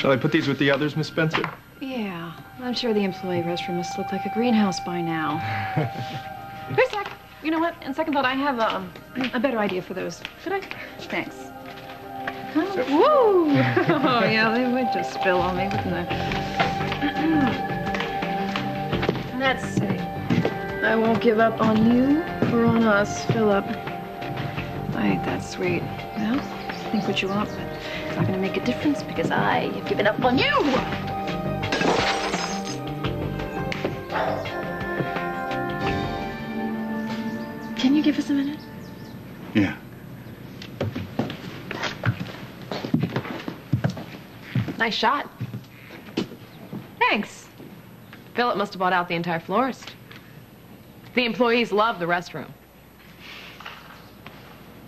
Shall I put these with the others, Miss Spencer? Yeah, I'm sure the employee restroom must look like a greenhouse by now. Wait a sec. You know what? In second thought, I have a better idea for those. Could I? Thanks. Huh? Woo! Oh, yeah, they would just spill on me, wouldn't they? Let's see. I won't give up on you or on us, Phillip. Ain't that sweet? Well, think what you want, but it's not gonna make a difference because I have given up on you! Can you give us a minute? Yeah. Nice shot. Thanks. Phillip must have bought out the entire florist. The employees love the restroom.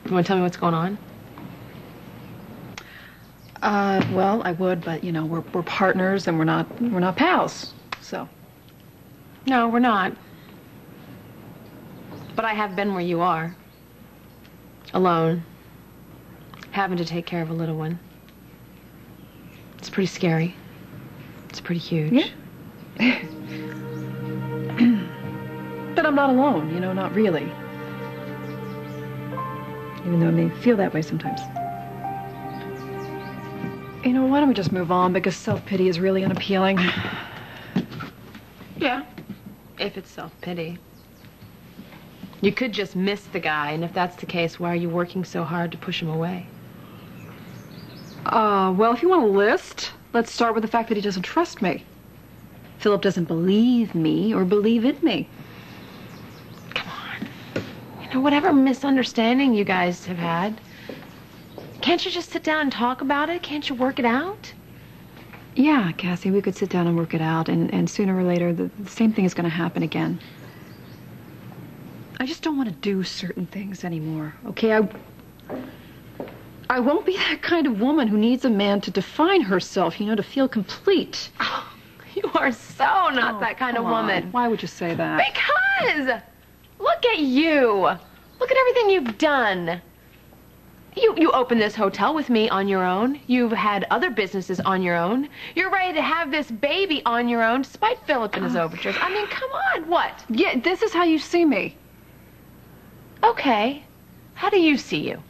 You want to tell me what's going on? Well, I would, but you know, we're partners and we're not pals. So. No, we're not. But I have been where you are. Alone. Having to take care of a little one. It's pretty scary. It's pretty huge. Yeah. But I'm not alone, you know, not really. Even though it may feel that way sometimes. You know, why don't we just move on, because self-pity is really unappealing. Yeah. If it's self-pity. You could just miss the guy, and if that's the case, why are you working so hard to push him away? Well, if you want a list, let's start with the fact that he doesn't trust me. Phillip doesn't believe me or believe in me. Come on. You know, whatever misunderstanding you guys have had, can't you just sit down and talk about it? Can't you work it out? Yeah, Cassie, we could sit down and work it out, and sooner or later, the same thing is going to happen again. I just don't want to do certain things anymore, okay? I won't be that kind of woman who needs a man to define herself, you know, to feel complete. Oh, you are so not that kind of woman. Why would you say that? Because! Look at you! Look at everything you've done. You opened this hotel with me on your own. You've had other businesses on your own. You're ready to have this baby on your own, despite Phillip and his overtures. I mean, come on, what? Yeah, this is how you see me. Okay. How do you see you?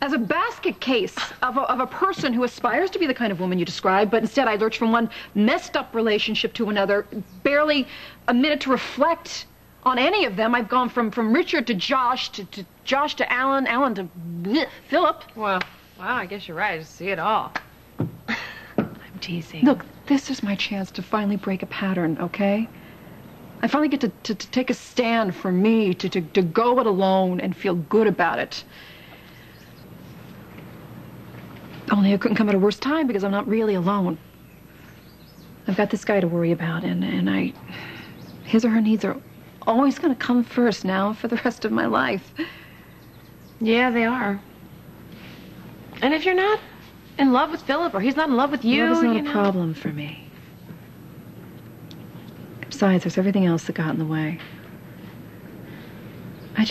As a basket case of a person who aspires to be the kind of woman you describe, but instead I lurch from one messed up relationship to another, barely a minute to reflect on any of them. I've gone from Richard to Josh, to Josh to Alan, Alan to Phillip. Well, wow, I guess you're right. I see it all. I'm teasing. Look, this is my chance to finally break a pattern, okay? I finally get to take a stand for me, to go it alone and feel good about it. Only it couldn't come at a worse time because I'm not really alone. I've got this guy to worry about, and his or her needs are always going to come first now for the rest of my life. Yeah, they are. And if you're not in love with Phillip or he's not in love with you, love is not a problem for me. Besides, there's everything else that got in the way. I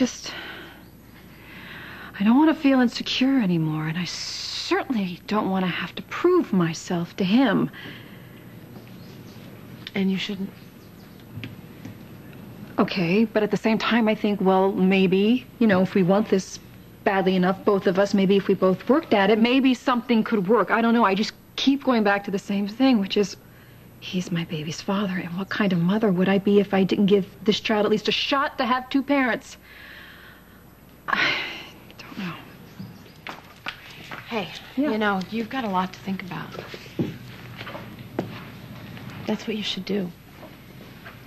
don't want to feel insecure anymore, and I certainly don't want to have to prove myself to him. And you shouldn't. Okay, but at the same time, I think, well, maybe, you know, if we want this badly enough, both of us, maybe if we both worked at it, maybe something could work. I don't know. I just keep going back to the same thing, which is, he's my baby's father, and what kind of mother would I be if I didn't give this child at least a shot to have two parents? I don't know. Hey, you know, you've got a lot to think about. That's what you should do.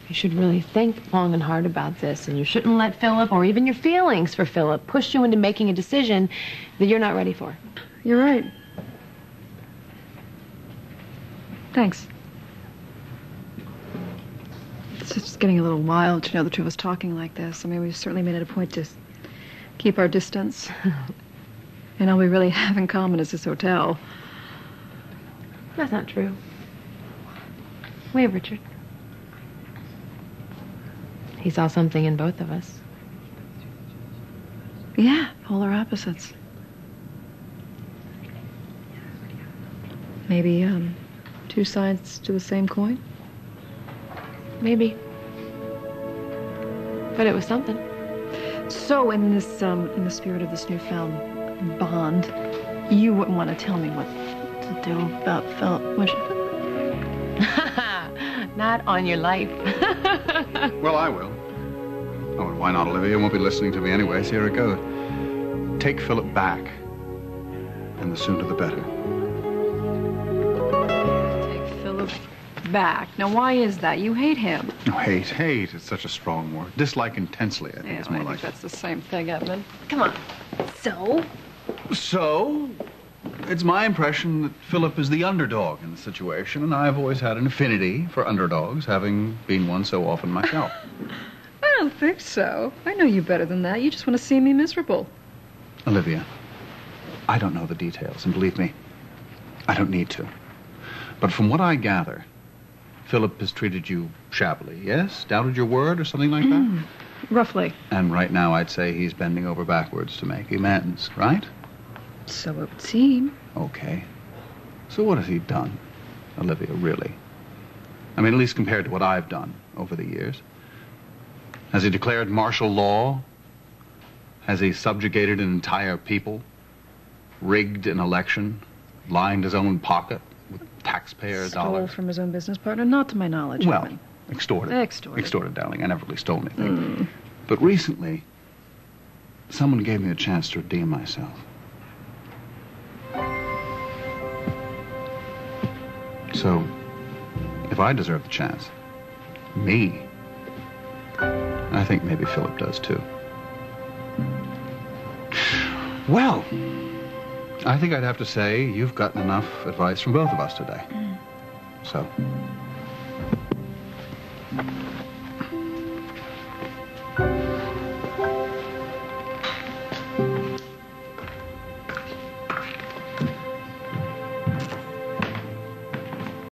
You should really think long and hard about this, and you shouldn't let Phillip, or even your feelings for Phillip, push you into making a decision that you're not ready for. You're right. Thanks. It's just getting a little wild, you know, the two of us talking like this. I mean, we've certainly made it a point to keep our distance. And all we really have in common is this hotel. That's not true. We have Richard. He saw something in both of us. Yeah, polar opposites. Maybe, two sides to the same coin? Maybe. But it was something. So, in the spirit of this newfound bond, you wouldn't want to tell me what to do about Phillip, would you? Not on your life. Well, I will. Oh, and why not, Olivia? You won't be listening to me anyway, so here it goes. Take Phillip back, and the sooner the better. Take Phillip back. Now, why is that? You hate him. Oh, hate is such a strong word. Dislike intensely, I think it's more like. That's the same thing, Edmund. Come on. So? So, it's my impression that Phillip is the underdog in the situation, and I've always had an affinity for underdogs, having been one so often myself. I don't think so. I know you better than that. You just want to see me miserable. Olivia, I don't know the details, and believe me, I don't need to. But from what I gather, Phillip has treated you shabbily, yes? Doubted your word or something like that? Roughly. And right now I'd say he's bending over backwards to make amends, right? So it would seem. Okay. So what has he done, Olivia, really? I mean, at least compared to what I've done over the years. Has he declared martial law? Has he subjugated an entire people? Rigged an election? Lined his own pocket with taxpayer dollars? Stole from his own business partner? Not to my knowledge. Well, Edmund. extorted. Extorted, darling. I never really stole anything. But recently, someone gave me a chance to redeem myself. So, if I deserve the chance, me, I think maybe Phillip does too. Well, I think I'd have to say you've gotten enough advice from both of us today. So.